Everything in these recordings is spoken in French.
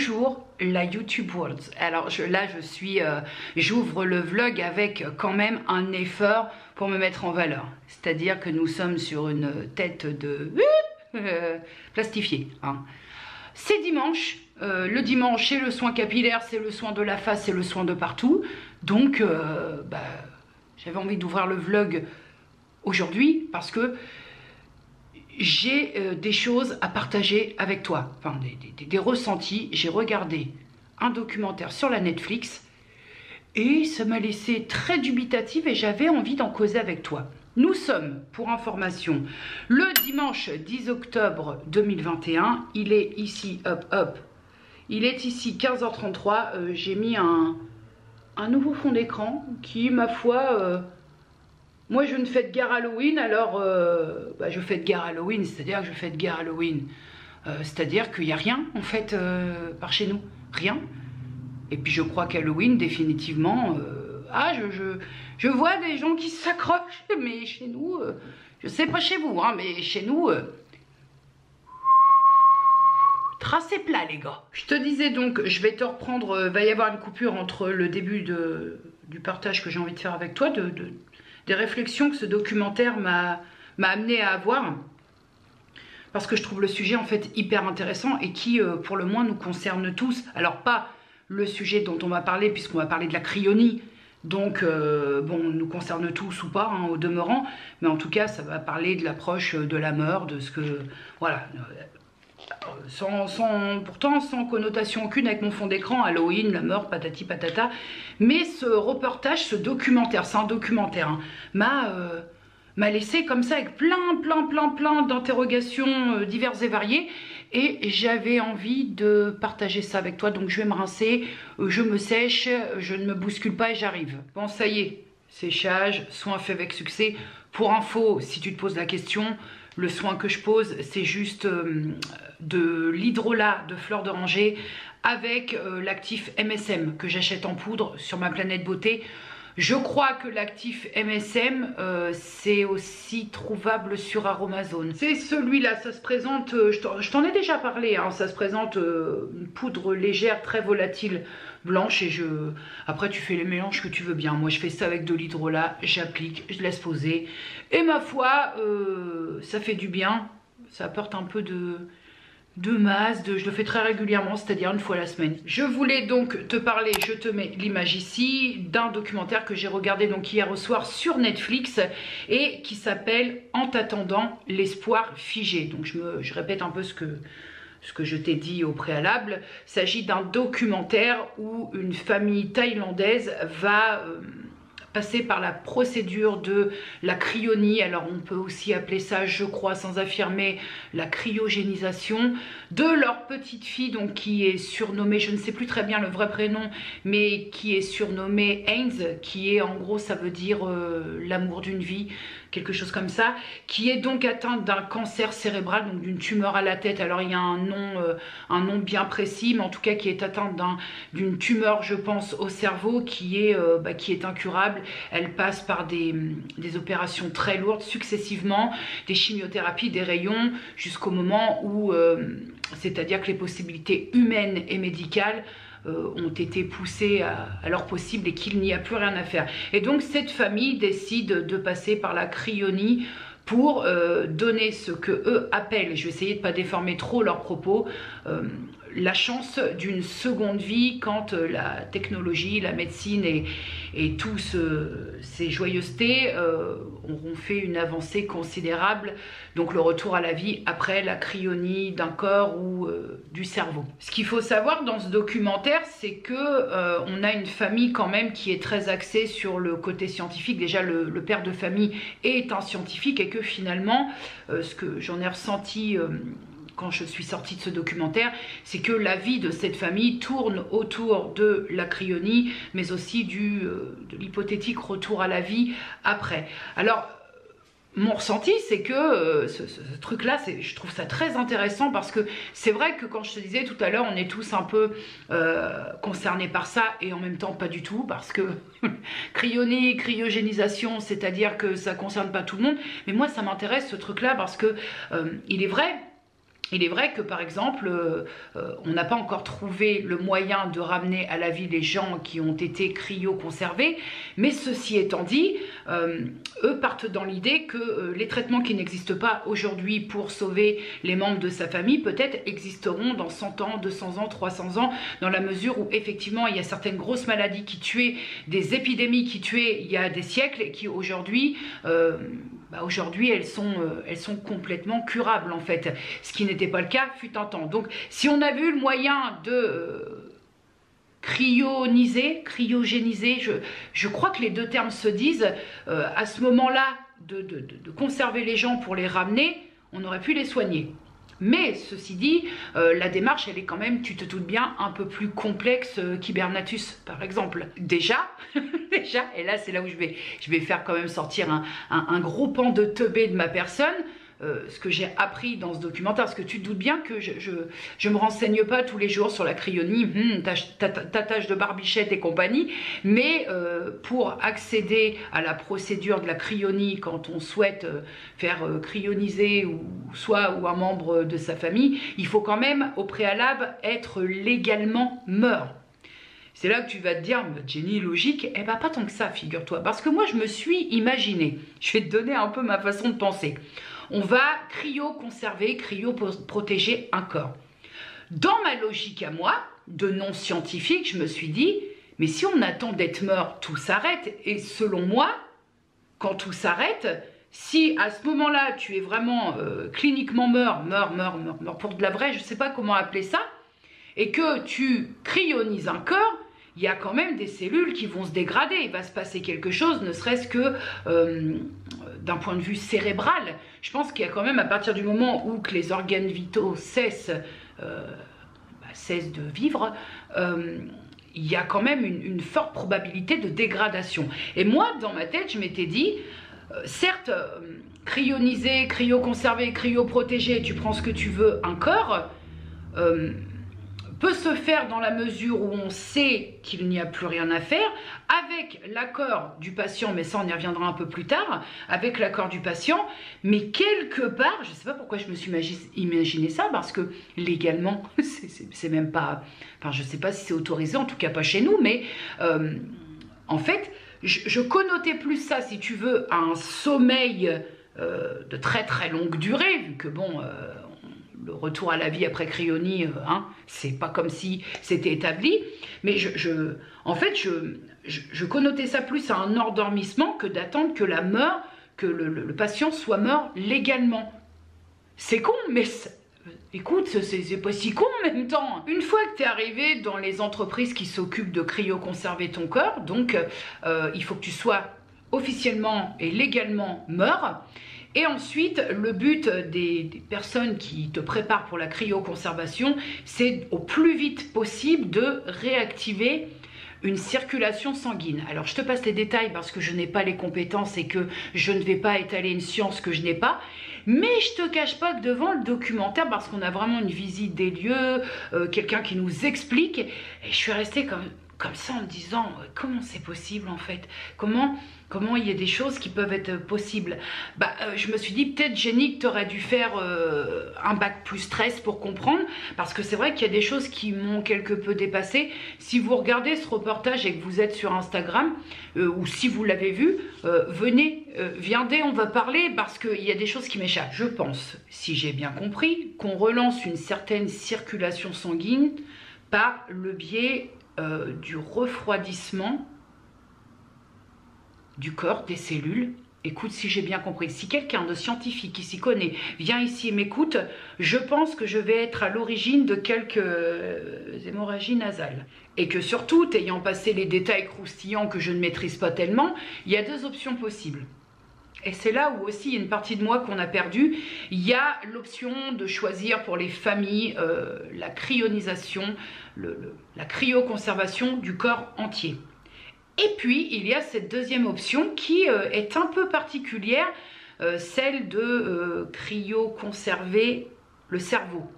Bonjour la YouTube World. Alors j'ouvre le vlog avec quand même un effort pour me mettre en valeur. C'est-à-dire que nous sommes sur une tête de plastifiée. Hein. C'est dimanche. Le dimanche, c'est le soin capillaire, c'est le soin de la face, c'est le soin de partout. Donc, j'avais envie d'ouvrir le vlog aujourd'hui parce que j'ai des choses à partager avec toi, enfin des ressentis. J'ai regardé un documentaire sur la Netflix et ça m'a laissé très dubitative et j'avais envie d'en causer avec toi. Nous sommes, pour information, le dimanche 10 octobre 2021. Il est ici, il est ici 15h33. J'ai mis un nouveau fond d'écran qui, ma foi... moi, je ne fête guère Halloween, alors je fête guère Halloween, c'est-à-dire que je fête guère Halloween. C'est-à-dire qu'il n'y a rien, en fait, par chez nous. Rien. Et puis, je crois qu'Halloween, définitivement... je vois des gens qui s'accrochent, mais chez nous... je sais pas chez vous, hein, mais chez nous... tracé plat, les gars. Je te disais donc, je vais te reprendre... va y avoir une coupure entre le début du partage que j'ai envie de faire avec toi, des réflexions que ce documentaire m'a amené à avoir, parce que je trouve le sujet en fait hyper intéressant et qui pour le moins nous concerne tous. Alors pas le sujet dont on va parler, puisqu'on va parler de la cryonie, donc bon, nous concerne tous ou pas, hein, au demeurant, mais en tout cas ça va parler de l'approche de la mort, de ce que, voilà, pourtant sans connotation aucune avec mon fond d'écran, Halloween, la mort, patati patata. Mais ce reportage, ce documentaire, c'est un documentaire, hein, m'a laissé comme ça avec plein d'interrogations diverses et variées. Et j'avais envie de partager ça avec toi. Donc je vais me rincer, je me sèche, je ne me bouscule pas et j'arrive. Bon, ça y est, séchage, soin fait avec succès. Pour info, si tu te poses la question... Le soin que je pose, c'est juste de l'hydrolat de fleur d'oranger avec l'actif MSM que j'achète en poudre sur ma Planète Beauté. Je crois que l'actif MSM, c'est aussi trouvable sur Aromazone. C'est celui-là, ça se présente, je t'en ai déjà parlé, hein, ça se présente une poudre légère, très volatile, blanche. Et après tu fais les mélanges que tu veux bien. Moi je fais ça avec de l'hydrolat, j'applique, je laisse poser. Et ma foi, ça fait du bien, ça apporte un peu de masse, je le fais très régulièrement, c'est-à-dire une fois la semaine. Je voulais donc te parler, je te mets l'image ici, d'un documentaire que j'ai regardé donc hier au soir sur Netflix et qui s'appelle En t'attendant, l'espoir figé. Donc je répète un peu ce que je t'ai dit au préalable. Il s'agit d'un documentaire où une famille thaïlandaise va... passer par la procédure de la cryonie, alors on peut aussi appeler ça, je crois, sans affirmer, la cryogénisation de leur petite fille, donc qui est surnommée, je ne sais plus très bien le vrai prénom, mais qui est surnommée Haynes, qui est en gros, ça veut dire l'amour d'une vie, quelque chose comme ça, qui est donc atteinte d'un cancer cérébral, donc d'une tumeur à la tête. Alors il y a un nom bien précis, mais en tout cas qui est atteinte d'une tumeur, je pense, au cerveau, qui est incurable. Elle passe par des opérations très lourdes successivement, des chimiothérapies, des rayons, jusqu'au moment où, c'est-à-dire que les possibilités humaines et médicales ont été poussées à leur possible et qu'il n'y a plus rien à faire. Et donc cette famille décide de passer par la cryonie pour donner ce que eux appellent, je vais essayer de ne pas déformer trop leurs propos, la chance d'une seconde vie quand la technologie, la médecine et tous ces joyeusetés auront fait une avancée considérable, donc le retour à la vie après la cryonie d'un corps ou du cerveau. Ce qu'il faut savoir dans ce documentaire, c'est que on a une famille quand même qui est très axée sur le côté scientifique. Déjà le père de famille est un scientifique et que finalement, ce que j'en ai ressenti quand je suis sortie de ce documentaire, c'est que la vie de cette famille tourne autour de la cryonie, mais aussi de l'hypothétique retour à la vie après. Alors, mon ressenti, c'est que ce truc-là, je trouve ça très intéressant parce que c'est vrai que quand je te disais tout à l'heure, on est tous un peu concernés par ça et en même temps pas du tout parce que cryonie, cryogénisation, c'est-à-dire que ça concerne pas tout le monde. Mais moi, ça m'intéresse ce truc-là parce que il est vrai Il est vrai que par exemple, on n'a pas encore trouvé le moyen de ramener à la vie les gens qui ont été cryoconservés, mais ceci étant dit, eux partent dans l'idée que les traitements qui n'existent pas aujourd'hui pour sauver les membres de sa famille peut-être existeront dans 100 ans, 200 ans, 300 ans, dans la mesure où effectivement il y a certaines grosses maladies qui tuaient, des épidémies qui tuaient il y a des siècles et qui aujourd'hui... aujourd'hui, elles sont complètement curables en fait, ce qui n'était pas le cas fut un temps. Donc, si on a vu le moyen de cryogéniser, je crois que les deux termes se disent, à ce moment-là, de conserver les gens pour les ramener, on aurait pu les soigner. Mais ceci dit, la démarche, elle est quand même, tu te doutes bien, un peu plus complexe qu'Hibernatus, par exemple. Déjà, et là c'est là où je vais faire quand même sortir un gros pan de teubé de ma personne, ce que j'ai appris dans ce documentaire, parce que tu te doutes bien que je me renseigne pas tous les jours sur la cryonie, ta tâche de barbichette et compagnie, mais pour accéder à la procédure de la cryonie quand on souhaite faire cryoniser ou un membre de sa famille, il faut quand même au préalable être légalement mort. C'est là que tu vas te dire, Jenny, logique, eh ben pas tant que ça, figure-toi, parce que moi je me suis imaginé, je vais te donner un peu ma façon de penser. On va cryoconserver, cryoprotéger un corps. Dans ma logique à moi, de non scientifique, je me suis dit, mais si on attend d'être mort, tout s'arrête. Et selon moi, quand tout s'arrête, si à ce moment-là, tu es vraiment cliniquement mort pour de la vraie, je ne sais pas comment appeler ça, et que tu cryonises un corps, il y a quand même des cellules qui vont se dégrader. Il va se passer quelque chose, ne serait-ce que d'un point de vue cérébral. Je pense qu'il y a quand même, à partir du moment où que les organes vitaux cessent de vivre, il y a quand même une forte probabilité de dégradation. Et moi, dans ma tête, je m'étais dit, certes, cryoniser, cryoconserver, cryoprotéger, tu prends ce que tu veux, un corps... peut se faire dans la mesure où on sait qu'il n'y a plus rien à faire, avec l'accord du patient, mais ça on y reviendra un peu plus tard, avec l'accord du patient, mais quelque part, je ne sais pas pourquoi je me suis imaginé ça, parce que légalement, c'est même pas, enfin je ne sais pas si c'est autorisé, en tout cas pas chez nous, mais en fait, je connotais plus ça, si tu veux, à un sommeil de très très longue durée, vu que bon... le retour à la vie après cryonie, c'est pas comme si c'était établi, mais en fait, je connotais ça plus à un endormissement que d'attendre que le patient soit mort légalement. C'est con, mais écoute, c'est pas si con en même temps. Une fois que tu es arrivé dans les entreprises qui s'occupent de cryoconserver ton corps, donc il faut que tu sois officiellement et légalement mort. Et ensuite, le but des personnes qui te préparent pour la cryoconservation, c'est au plus vite possible de réactiver une circulation sanguine. Alors, je te passe les détails parce que je n'ai pas les compétences et que je ne vais pas étaler une science que je n'ai pas. Mais je te cache pas que devant le documentaire, parce qu'on a vraiment une visite des lieux, quelqu'un qui nous explique, et je suis restée comme ça en me disant, comment c'est possible en fait ? Comment il y a des choses qui peuvent être possibles. Je me suis dit, peut-être Jenny, que tu aurais dû faire un bac plus 13 pour comprendre, parce que c'est vrai qu'il y a des choses qui m'ont quelque peu dépassée. Si vous regardez ce reportage et que vous êtes sur Instagram, ou si vous l'avez vu, viendez, on va parler, parce qu'il y a des choses qui m'échappent. Je pense, si j'ai bien compris, qu'on relance une certaine circulation sanguine par le biais du refroidissement du corps, des cellules. Écoute, si j'ai bien compris, si quelqu'un de scientifique qui s'y connaît vient ici et m'écoute, je pense que je vais être à l'origine de quelques hémorragies nasales. Et que surtout, ayant passé les détails croustillants que je ne maîtrise pas tellement, il y a deux options possibles. Et c'est là où aussi il y a une partie de moi qu'on a perdue. Il y a l'option de choisir pour les familles la cryonisation, la cryoconservation du corps entier. Et puis, il y a cette deuxième option qui est un peu particulière, celle de cryoconserver le cerveau.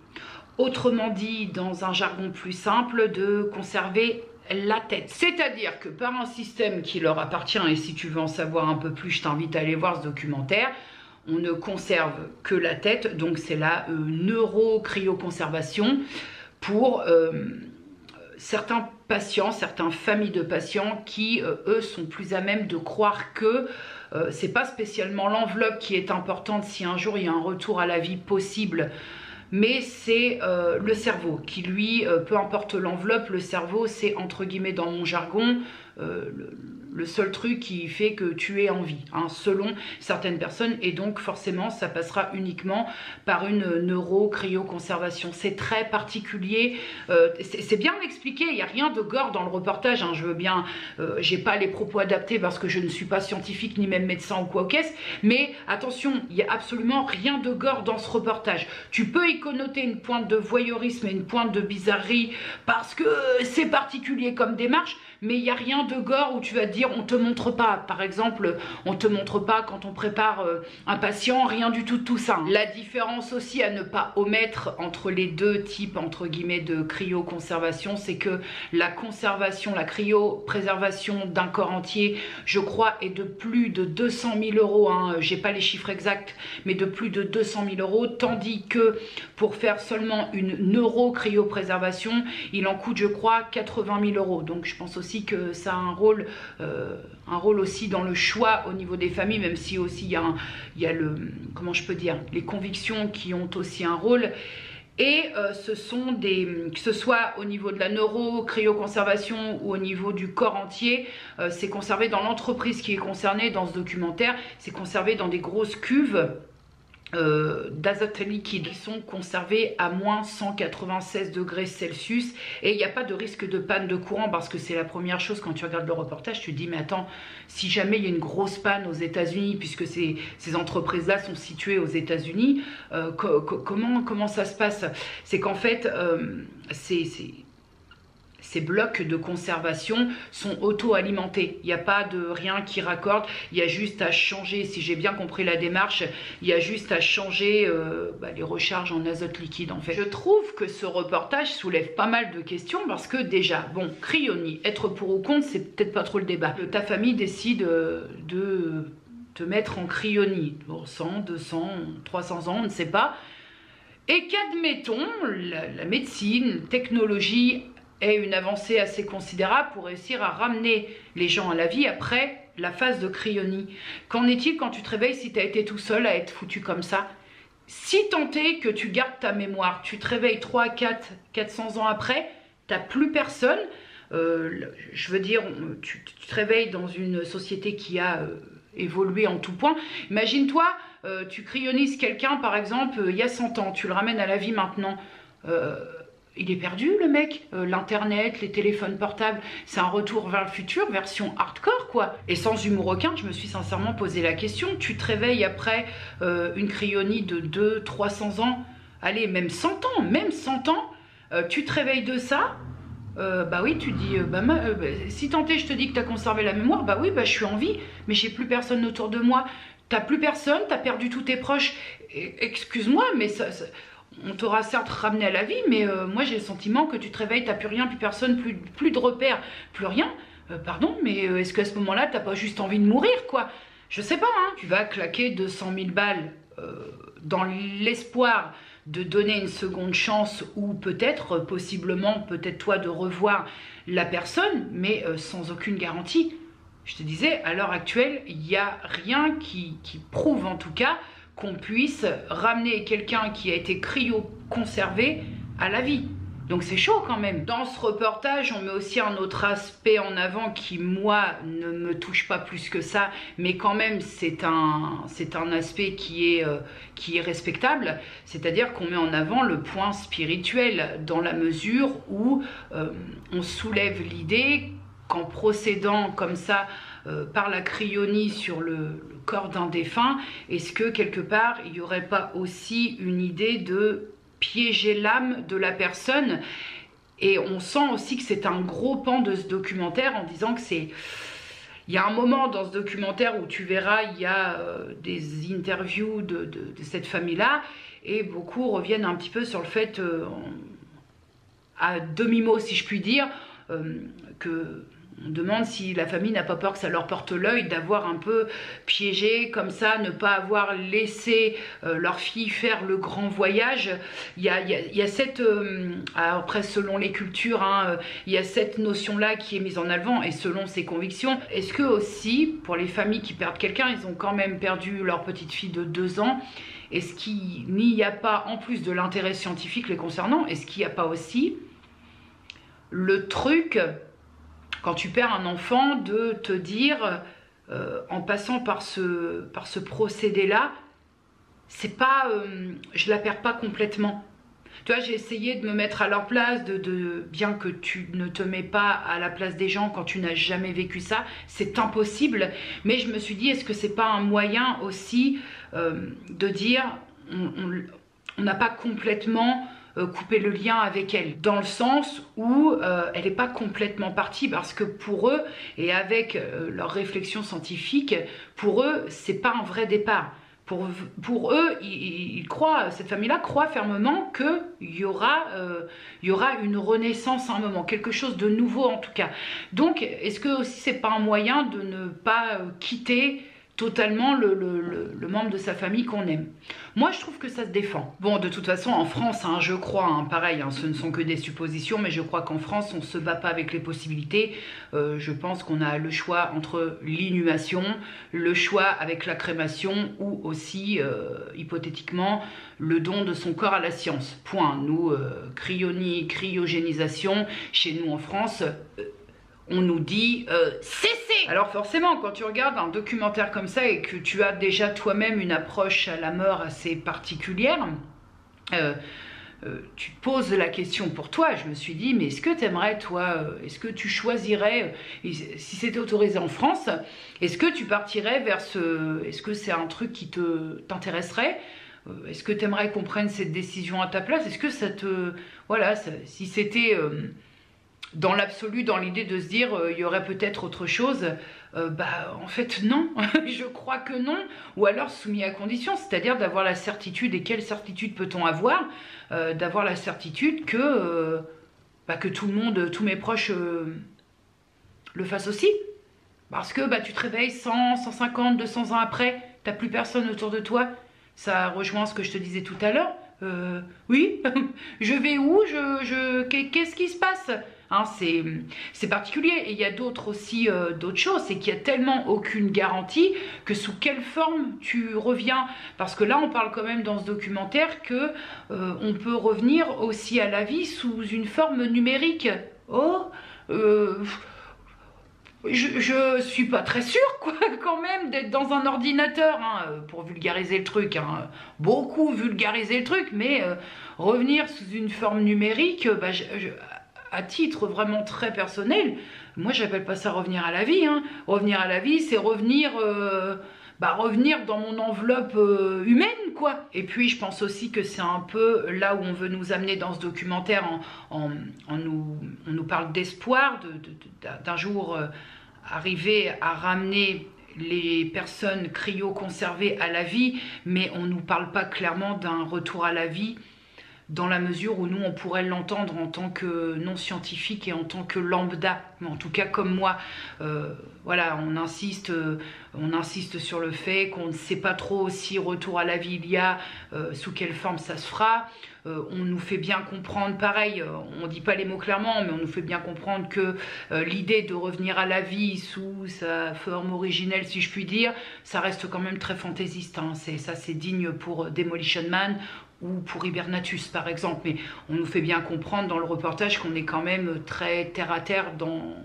Autrement dit, dans un jargon plus simple, de conserver la tête. C'est-à-dire que par un système qui leur appartient, et si tu veux en savoir un peu plus, je t'invite à aller voir ce documentaire, on ne conserve que la tête, donc c'est la neurocrioconservation pour certains patients, certaines familles de patients qui, eux, sont plus à même de croire que c'est pas spécialement l'enveloppe qui est importante si un jour il y a un retour à la vie possible, mais c'est le cerveau qui, lui, peu importe l'enveloppe, le cerveau, c'est entre guillemets dans mon jargon, le seul truc qui fait que tu es en vie, hein, selon certaines personnes, et donc forcément ça passera uniquement par une neurocrioconservation. C'est très particulier, c'est bien expliqué, il n'y a rien de gore dans le reportage, hein, je veux bien, j'ai pas les propos adaptés parce que je ne suis pas scientifique ni même médecin ou quoi qu'est-ce, mais attention, il n'y a absolument rien de gore dans ce reportage. Tu peux y connoter une pointe de voyeurisme et une pointe de bizarrerie parce que c'est particulier comme démarche, mais il n'y a rien de gore où tu vas te dire on te montre pas, par exemple, on te montre pas quand on prépare un patient, rien du tout de tout ça. La différence aussi à ne pas omettre entre les deux types entre guillemets de cryoconservation, c'est que la conservation, la cryopréservation d'un corps entier, je crois, est de plus de 200 000 euros, hein, j'ai pas les chiffres exacts, mais de plus de 200 000 euros, tandis que pour faire seulement une neurocriopréservation, il en coûte, je crois, 80 000 euros. Donc je pense aussi que ça a un rôle aussi dans le choix au niveau des familles, même si aussi il y a le, comment je peux dire, les convictions qui ont aussi un rôle. Et ce sont que ce soit au niveau de la neurocrioconservation ou au niveau du corps entier, c'est conservé dans l'entreprise qui est concernée dans ce documentaire, c'est conservé dans des grosses cuves d'azote liquide qui sont conservés à moins 196 degrés Celsius, et il n'y a pas de risque de panne de courant, parce que c'est la première chose quand tu regardes le reportage, tu te dis mais attends, si jamais il y a une grosse panne aux États-Unis, puisque ces entreprises-là sont situées aux États-Unis, comment ça se passe? C'est qu'en fait ces blocs de conservation sont auto-alimentés. Il n'y a pas de rien qui raccorde. Il y a juste à changer, si j'ai bien compris la démarche, il y a juste à changer les recharges en azote liquide en fait. Je trouve que ce reportage soulève pas mal de questions parce que déjà, bon, cryonie, être pour ou contre, c'est peut-être pas trop le débat. Ta famille décide de te mettre en cryonie pour 100, 200, 300 ans, on ne sait pas. Et qu'admettons, la médecine, la technologie est une avancée assez considérable pour réussir à ramener les gens à la vie après la phase de cryonie. Qu'en est-il quand tu te réveilles si tu as été tout seul à être foutu comme ça? Si tant est que tu gardes ta mémoire, tu te réveilles 3, 400 ans après, tu n'as plus personne. Je veux dire, tu te réveilles dans une société qui a évolué en tout point. Imagine-toi, tu cryonises quelqu'un par exemple il y a 100 ans, tu le ramènes à la vie maintenant. Il est perdu le mec, l'internet, les téléphones portables, c'est un retour vers le futur, version hardcore quoi. Et sans humour aucun, je me suis sincèrement posé la question, tu te réveilles après une cryonie de 200-300 ans, allez même 100 ans, tu te réveilles de ça, bah oui tu dis, si tant est je te dis que tu as conservé la mémoire, bah oui, bah je suis en vie, mais j'ai plus personne autour de moi, t'as plus personne, t'as perdu tous tes proches, excuse-moi mais on t'aura certes ramené à la vie, mais moi j'ai le sentiment que tu te réveilles, t'as plus rien, plus personne, plus de repères, plus rien. Pardon, mais est-ce qu'à ce moment-là, t'as pas juste envie de mourir, quoi? Je sais pas, hein. Tu vas claquer 200 000 balles dans l'espoir de donner une seconde chance ou peut-être, possiblement, peut-être toi de revoir la personne, mais sans aucune garantie. Je te disais, à l'heure actuelle, il n'y a rien qui prouve en tout cas qu'on puisse ramener quelqu'un qui a été cryoconservé à la vie. Donc c'est chaud quand même. Dans ce reportage, on met aussi un autre aspect en avant qui, moi, ne me touche pas plus que ça, mais quand même, c'est un aspect qui est respectable. C'est-à-dire qu'on met en avant le point spirituel, dans la mesure où on soulève l'idée qu'en procédant comme ça, par la cryonie sur le corps d'un défunt, est-ce que quelque part il n'y aurait pas aussi une idée de piéger l'âme de la personne? Et on sent aussi que c'est un gros pan de ce documentaire en disant que c'est... Il y a un moment dans ce documentaire où tu verras, il y a des interviews de cette famille-là, et beaucoup reviennent un petit peu sur le fait, à demi-mot si je puis dire, que On demande si la famille n'a pas peur que ça leur porte l'œil d'avoir un peu piégé comme ça, ne pas avoir laissé leur fille faire le grand voyage. Il y a cette, après selon les cultures, hein, il y a cette notion-là qui est mise en avant et selon ses convictions. Est-ce que aussi, pour les familles qui perdent quelqu'un, ils ont quand même perdu leur petite fille de 2 ans, est-ce qu'il n'y a pas, en plus de l'intérêt scientifique les concernant, est-ce qu'il n'y a pas aussi le truc... Quand tu perds un enfant, de te dire, en passant par ce procédé-là, c'est pas, je la perds pas complètement. Tu vois, j'ai essayé de me mettre à leur place, bien que tu ne te mets pas à la place des gens quand tu n'as jamais vécu ça, c'est impossible. Mais je me suis dit, est-ce que c'est pas un moyen aussi de dire, on n'a pas complètement... couper le lien avec elle, dans le sens où elle n'est pas complètement partie, parce que pour eux, et avec leur réflexion scientifique, pour eux, c'est pas un vrai départ. Pour eux, ils croient, cette famille-là croit fermement qu'il y aura une renaissance à un moment, quelque chose de nouveau en tout cas. Donc, est-ce que aussi c'est pas un moyen de ne pas quitter totalement le membre de sa famille qu'on aime? Moi, je trouve que ça se défend. Bon, de toute façon, en France, hein, je crois, hein, pareil, hein, ce ne sont que des suppositions, mais je crois qu'en France, on ne se bat pas avec les possibilités. Je pense qu'on a le choix entre l'inhumation, le choix avec la crémation ou aussi, hypothétiquement, le don de son corps à la science. Point. Nous, cryogénisation, chez nous en France... on nous dit cessez. Alors forcément, quand tu regardes un documentaire comme ça et que tu as déjà toi-même une approche à la mort assez particulière, tu te poses la question pour toi. Je me suis dit, mais est-ce que tu aimerais, toi, est-ce que tu choisirais, si c'était autorisé en France, est-ce que tu partirais vers ce... Est-ce que c'est un truc qui t'intéresserait? Est-ce que tu aimerais qu'on prenne cette décision à ta place? Est-ce que ça te... Voilà, si c'était... dans l'absolu, dans l'idée de se dire il y aurait peut-être autre chose, en fait non, je crois que non, ou alors soumis à condition, c'est-à-dire d'avoir la certitude, et quelle certitude peut-on avoir, d'avoir la certitude que tout le monde, tous mes proches le fassent aussi, parce que tu te réveilles 100, 150, 200 ans après, t'as plus personne autour de toi, ça rejoint ce que je te disais tout à l'heure, oui, je vais où, qu'est-ce qui se passe? Hein, c'est particulier. Et il y a d'autres aussi, d'autres choses, c'est qu'il n'y a tellement aucune garantie que sous quelle forme tu reviens. Parce que là, on parle quand même dans ce documentaire que on peut revenir aussi à la vie sous une forme numérique. Oh, je suis pas très sûre, quoi, quand même, d'être dans un ordinateur, hein, pour vulgariser le truc, hein, beaucoup vulgariser le truc, mais revenir sous une forme numérique, à titre vraiment très personnel, moi j'appelle pas ça revenir à la vie, hein. Revenir à la vie, c'est revenir, revenir dans mon enveloppe humaine, quoi. Et puis je pense aussi que c'est un peu là où on veut nous amener dans ce documentaire, on nous parle d'espoir, d'un jour arriver à ramener les personnes cryo-conservées à la vie, mais on nous parle pas clairement d'un retour à la vie, dans la mesure où nous, on pourrait l'entendre en tant que non-scientifique et en tant que lambda, mais en tout cas comme moi. Voilà, on insiste sur le fait qu'on ne sait pas trop si retour à la vie il y a, sous quelle forme ça se fera. On nous fait bien comprendre, pareil, on ne dit pas les mots clairement, mais on nous fait bien comprendre que l'idée de revenir à la vie sous sa forme originelle, si je puis dire, ça reste quand même très fantaisiste, hein. Ça, c'est digne pour Demolition Man ou pour Hibernatus par exemple, mais on nous fait bien comprendre dans le reportage qu'on est quand même très terre à terre dans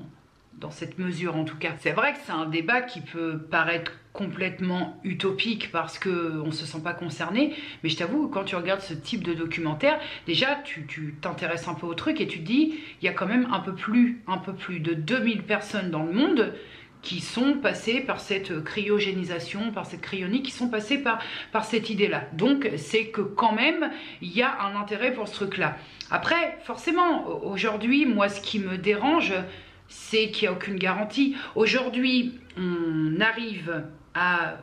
cette mesure en tout cas. C'est vrai que c'est un débat qui peut paraître complètement utopique parce qu'on ne se sent pas concerné, mais je t'avoue, quand tu regardes ce type de documentaire, déjà tu t'intéresses un peu au truc et tu te dis, il y a quand même un peu plus de 2000 personnes dans le monde qui sont passés par cette cryogénisation, par cette cryonie, qui sont passés par cette idée-là. Donc, c'est que quand même, il y a un intérêt pour ce truc-là. Après, forcément, aujourd'hui, moi, ce qui me dérange, c'est qu'il n'y a aucune garantie. Aujourd'hui, on arrive à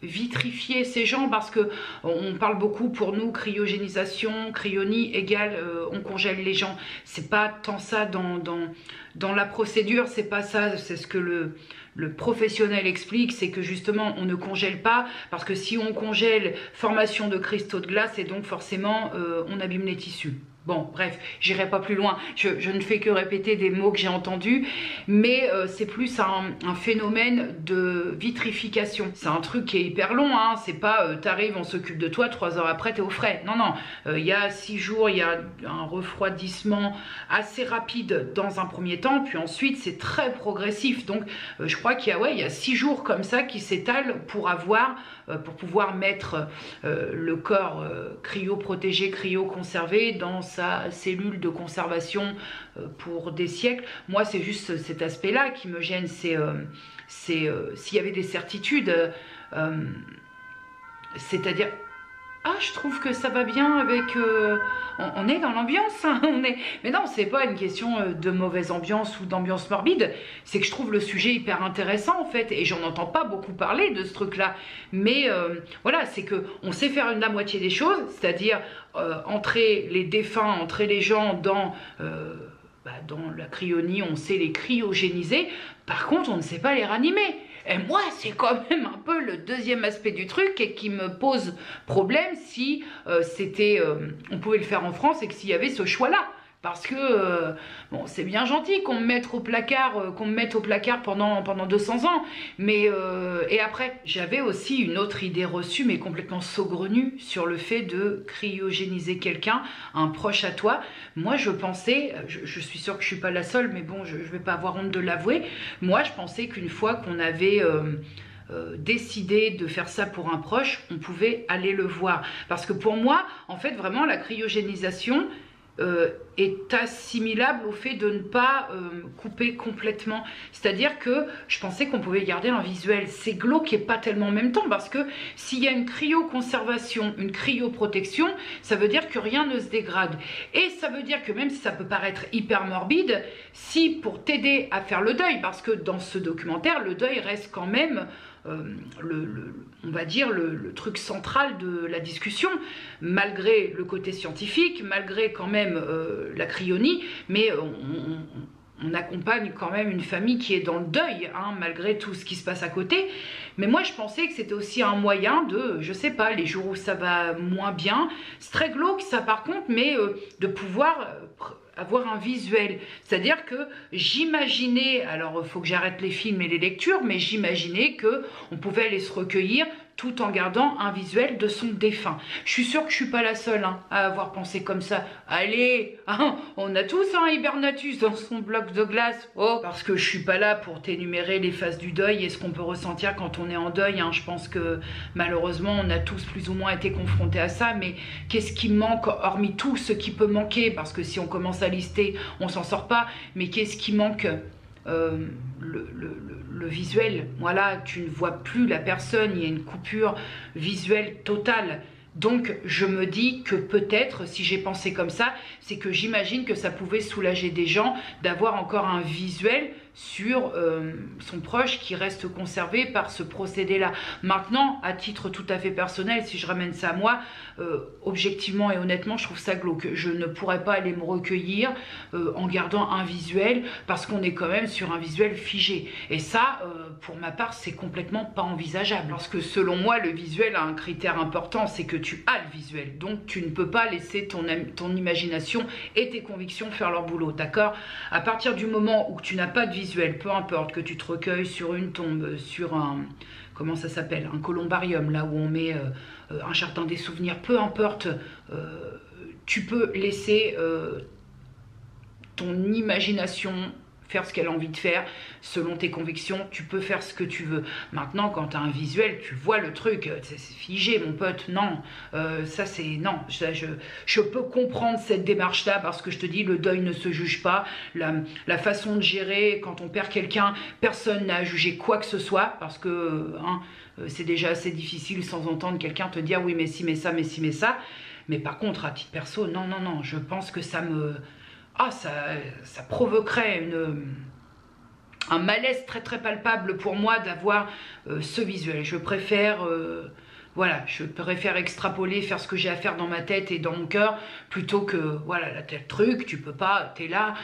vitrifier ces gens, parce que on parle beaucoup pour nous cryogénisation, cryonie égale on congèle les gens. C'est pas tant ça dans la procédure, c'est pas ça, c'est ce que le professionnel explique, c'est que justement on ne congèle pas, parce que si on congèle, formation de cristaux de glace, et donc forcément on abîme les tissus. Bon, bref, j'irai pas plus loin, je ne fais que répéter des mots que j'ai entendus, mais c'est plus un phénomène de vitrification. C'est un truc qui est hyper long, hein. C'est pas t'arrives, on s'occupe de toi, 3 heures après t'es au frais. Non, non, il y a 6 jours, il y a un refroidissement assez rapide dans un premier temps, puis ensuite c'est très progressif. Donc je crois qu'il y a, ouais, il y a 6 jours comme ça qui s'étalent pour pouvoir mettre le corps cryoprotégé, cryoconservé dans sa cellule de conservation pour des siècles. Moi, c'est juste cet aspect-là qui me gêne, c'est s'il y avait des certitudes, c'est-à-dire... Ah, je trouve que ça va bien avec... on est dans l'ambiance, hein, mais non, c'est pas une question de mauvaise ambiance ou d'ambiance morbide, c'est que je trouve le sujet hyper intéressant en fait, et j'en entends pas beaucoup parler de ce truc-là. Mais voilà, c'est que on sait faire la moitié des choses, c'est-à-dire entrer les défunts, entrer les gens dans la cryonie, on sait les cryogéniser, par contre, on ne sait pas les ranimer. Et moi, c'est quand même un peu le deuxième aspect du truc et qui me pose problème si on pouvait le faire en France et que s'il y avait ce choix-là. Parce que, bon, c'est bien gentil qu'on me mette au placard, pendant 200 ans. Mais, et après, j'avais aussi une autre idée reçue, mais complètement saugrenue, sur le fait de cryogéniser quelqu'un, un proche à toi. Moi, je pensais, je suis sûre que je suis pas la seule, mais bon, je vais pas avoir honte de l'avouer. Moi, je pensais qu'une fois qu'on avait... décidé de faire ça pour un proche, on pouvait aller le voir. Parce que pour moi, en fait, vraiment, la cryogénisation... est assimilable au fait de ne pas couper complètement. C'est-à-dire que je pensais qu'on pouvait garder un visuel. C'est glauque et pas tellement en même temps, parce que s'il y a une cryoconservation, une cryoprotection, ça veut dire que rien ne se dégrade. Et ça veut dire que même si ça peut paraître hyper morbide, si pour t'aider à faire le deuil, parce que dans ce documentaire, le deuil reste quand même... on va dire le truc central de la discussion, malgré le côté scientifique, malgré quand même la cryonie, mais on accompagne quand même une famille qui est dans le deuil, hein, malgré tout ce qui se passe à côté. Mais moi, je pensais que c'était aussi un moyen de, je sais pas, les jours où ça va moins bien, c'est très glauque ça par contre, mais de pouvoir... avoir un visuel, c'est-à-dire que j'imaginais, alors il faut que j'arrête les films et les lectures, mais j'imaginais que on pouvait aller se recueillir tout en gardant un visuel de son défunt. Je suis sûre que je suis pas la seule hein, à avoir pensé comme ça. Allez, hein, on a tous un hibernatus dans son bloc de glace. Oh, parce que je suis pas là pour t'énumérer les phases du deuil et ce qu'on peut ressentir quand on est en deuil. Hein. Je pense que malheureusement, on a tous plus ou moins été confrontés à ça. Mais qu'est-ce qui manque, hormis tout ce qui peut manquer, parce que si on commence à lister, on s'en sort pas. Mais qu'est-ce qui manque? Le visuel, voilà, tu ne vois plus la personne, il y a une coupure visuelle totale. Donc je me dis que peut-être, si j'ai pensé comme ça, c'est que j'imagine que ça pouvait soulager des gens d'avoir encore un visuel sur son proche qui reste conservé par ce procédé-là. Maintenant, à titre tout à fait personnel, si je ramène ça à moi, objectivement et honnêtement, je trouve ça glauque. Je ne pourrais pas aller me recueillir en gardant un visuel, parce qu'on est quand même sur un visuel figé. Et ça, pour ma part, c'est complètement pas envisageable. Parce que selon moi, le visuel a un critère important, c'est que tu as le visuel. Donc tu ne peux pas laisser ton imagination et tes convictions faire leur boulot, d'accord? À partir du moment où tu n'as pas de visuel, peu importe que tu te recueilles sur une tombe, sur un, comment ça s'appelle, un columbarium, là où on met un jardin des souvenirs, peu importe, tu peux laisser ton imagination faire ce qu'elle a envie de faire, selon tes convictions, tu peux faire ce que tu veux. Maintenant, quand tu as un visuel, tu vois le truc, c'est figé, mon pote, non, ça c'est, non, je peux comprendre cette démarche-là, parce que je te dis, le deuil ne se juge pas, la façon de gérer, quand on perd quelqu'un, personne n'a à juger quoi que ce soit, parce que hein, c'est déjà assez difficile sans entendre quelqu'un te dire, oui, mais si, mais ça, mais si, mais ça, mais par contre, à titre perso, non, non, non, je pense que ça me... Ah, ça provoquerait un malaise très très palpable pour moi d'avoir ce visuel. Je préfère... voilà, je préfère extrapoler, faire ce que j'ai à faire dans ma tête et dans mon cœur, plutôt que, voilà, là, tel truc, tu peux pas, t'es là.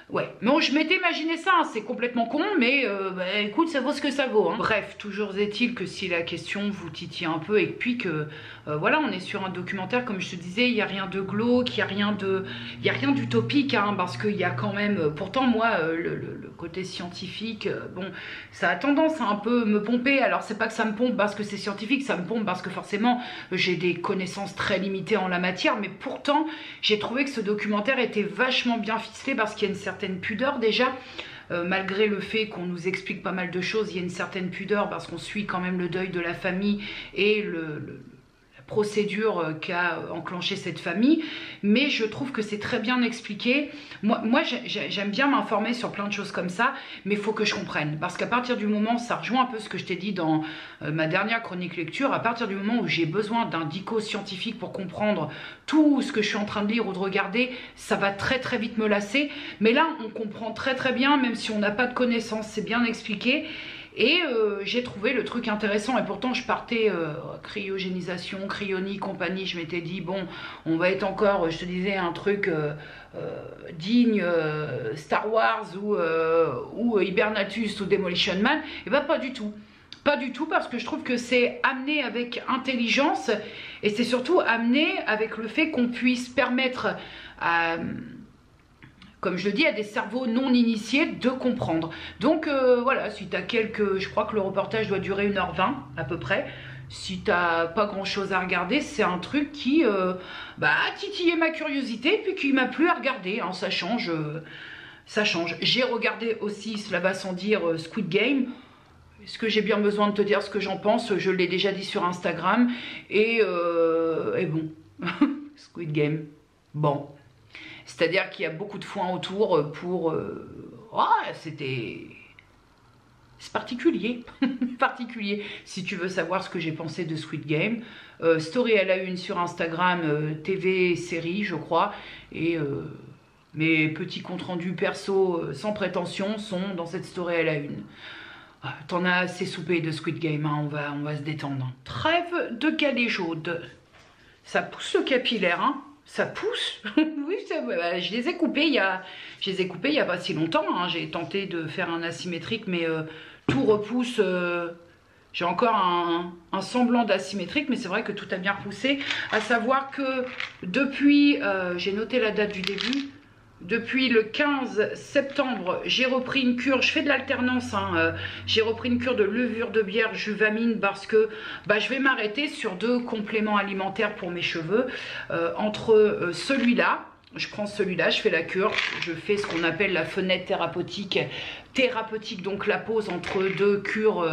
Ouais, non, je m'étais imaginé ça, hein, c'est complètement con, mais bah, écoute, ça vaut ce que ça vaut. Hein. Bref, toujours est-il que si la question vous titille un peu, et puis que, voilà, on est sur un documentaire, comme je te disais, il n'y a rien de glauque, il n'y a rien d'utopique, hein, parce qu'il y a quand même, pourtant moi, le côté scientifique, bon, ça a tendance à un peu me pomper. Alors c'est pas que ça me pompe parce que c'est scientifique, ça me pompe parce que forcément j'ai des connaissances très limitées en la matière, mais pourtant j'ai trouvé que ce documentaire était vachement bien ficelé parce qu'il y a une certaine pudeur déjà. Malgré le fait qu'on nous explique pas mal de choses, il y a une certaine pudeur parce qu'on suit quand même le deuil de la famille et la procédure qu'a enclenché cette famille, mais je trouve que c'est très bien expliqué. Moi j'aime bien m'informer sur plein de choses comme ça, mais il faut que je comprenne, parce qu'à partir du moment, ça rejoint un peu ce que je t'ai dit dans ma dernière chronique lecture, à partir du moment où j'ai besoin d'un dico scientifique pour comprendre tout ce que je suis en train de lire ou de regarder, ça va très très vite me lasser, mais là on comprend très très bien, même si on n'a pas de connaissances, c'est bien expliqué. Et j'ai trouvé le truc intéressant, et pourtant je partais cryogénisation, cryonie, compagnie, je m'étais dit bon, on va être encore, je te disais, un truc digne Star Wars ou Hibernatus ou Demolition Man, et ben pas du tout. Pas du tout, parce que je trouve que c'est amené avec intelligence, et c'est surtout amené avec le fait qu'on puisse permettre à... comme je le dis, à des cerveaux non initiés de comprendre. Donc voilà, si tu as quelques... Je crois que le reportage doit durer 1h20 à peu près. Si tu n'as pas grand chose à regarder, c'est un truc qui a titillé ma curiosité, puis qui m'a plu à regarder. Hein, ça change. Ça change. J'ai regardé aussi, cela va sans dire, Squid Game. Est-ce que j'ai bien besoin de te dire ce que j'en pense? Je l'ai déjà dit sur Instagram. Et bon, Squid Game, bon... C'est-à-dire qu'il y a beaucoup de foin autour pour... c'était... C'est particulier. Particulier. Si tu veux savoir ce que j'ai pensé de Squid Game. Story à la une sur Instagram, TV, série, je crois. Et mes petits comptes rendus perso sans prétention sont dans cette story à la une. T'en as assez soupé de Squid Game, hein, on va se détendre. Trêve de galéjaude. Ça pousse le capillaire, hein. Ça pousse. Oui, je les ai coupés il y a pas si longtemps. Hein. J'ai tenté de faire un asymétrique, mais tout repousse. J'ai encore un semblant d'asymétrique, mais c'est vrai que tout a bien repoussé. À savoir que depuis, j'ai noté la date du début. Depuis le 15 septembre, j'ai repris une cure, je fais de l'alternance, hein, j'ai repris une cure de levure de bière Juvamine parce que je vais m'arrêter sur 2 compléments alimentaires pour mes cheveux. Entre celui-là, je prends celui-là, je fais la cure, je fais ce qu'on appelle la fenêtre thérapeutique, donc la pause entre 2 cures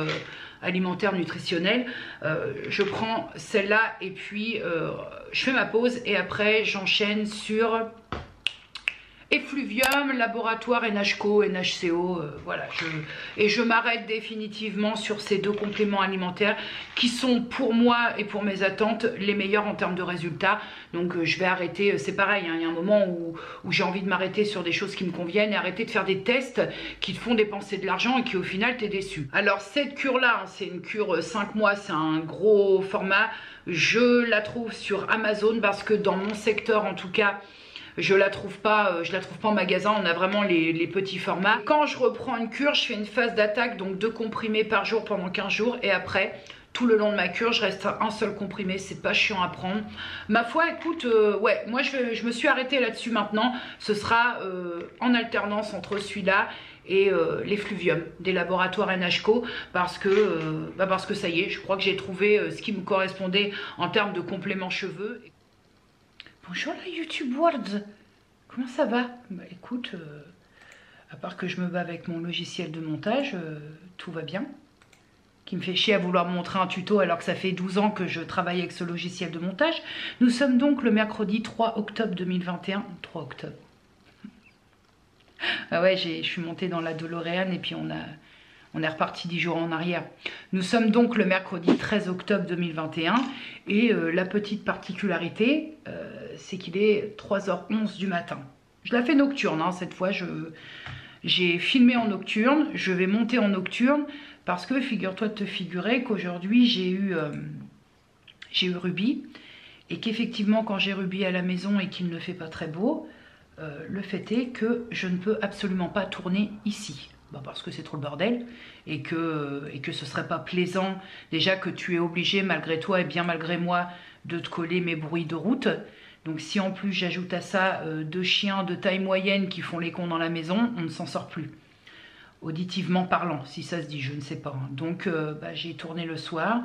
alimentaires nutritionnelles. Je prends celle-là et puis je fais ma pause et après j'enchaîne sur... Effluvium, laboratoire NHCO, voilà. Je m'arrête définitivement sur ces 2 compléments alimentaires qui sont pour moi et pour mes attentes les meilleurs en termes de résultats. Donc je vais arrêter, c'est pareil, hein, il y a un moment où j'ai envie de m'arrêter sur des choses qui me conviennent et arrêter de faire des tests qui te font dépenser de l'argent et qui au final t'es déçu. Alors cette cure-là, hein, c'est une cure 5 mois, c'est un gros format. Je la trouve sur Amazon parce que dans mon secteur en tout cas, je la trouve pas en magasin, on a vraiment les petits formats. Quand je reprends une cure, je fais une phase d'attaque, donc 2 comprimés par jour pendant 15 jours. Et après, tout le long de ma cure, je reste un seul comprimé, c'est pas chiant à prendre. Ma foi, écoute, ouais, moi je me suis arrêtée là-dessus maintenant. Ce sera en alternance entre celui-là et l'effluvium des laboratoires NHCO parce que ça y est, je crois que j'ai trouvé ce qui me correspondait en termes de compléments cheveux. Bonjour la YouTube World, comment ça va? Bah écoute, à part que je me bats avec mon logiciel de montage, tout va bien. Qui me fait chier à vouloir me montrer un tuto alors que ça fait 12 ans que je travaille avec ce logiciel de montage. Nous sommes donc le mercredi 3 octobre 2021. 3 octobre. Ah ouais, je suis montée dans la DeLorean et puis on est reparti 10 jours en arrière. Nous sommes donc le mercredi 13 octobre 2021 et la petite particularité, c'est qu'il est 3h11 du matin. Je la fais nocturne, hein, cette fois, J'ai filmé en nocturne, je vais monter en nocturne parce que figure-toi de te figurer qu'aujourd'hui j'ai eu Ruby et qu'effectivement quand j'ai Ruby à la maison et qu'il ne fait pas très beau, le fait est que je ne peux absolument pas tourner ici. Bah parce que c'est trop le bordel et que ce serait pas plaisant déjà que tu es obligé malgré toi et bien malgré moi de te coller mes bruits de route. Donc si en plus j'ajoute à ça 2 chiens de taille moyenne qui font les cons dans la maison, on ne s'en sort plus. Auditivement parlant, si ça se dit, je ne sais pas. Donc bah, j'ai tourné le soir.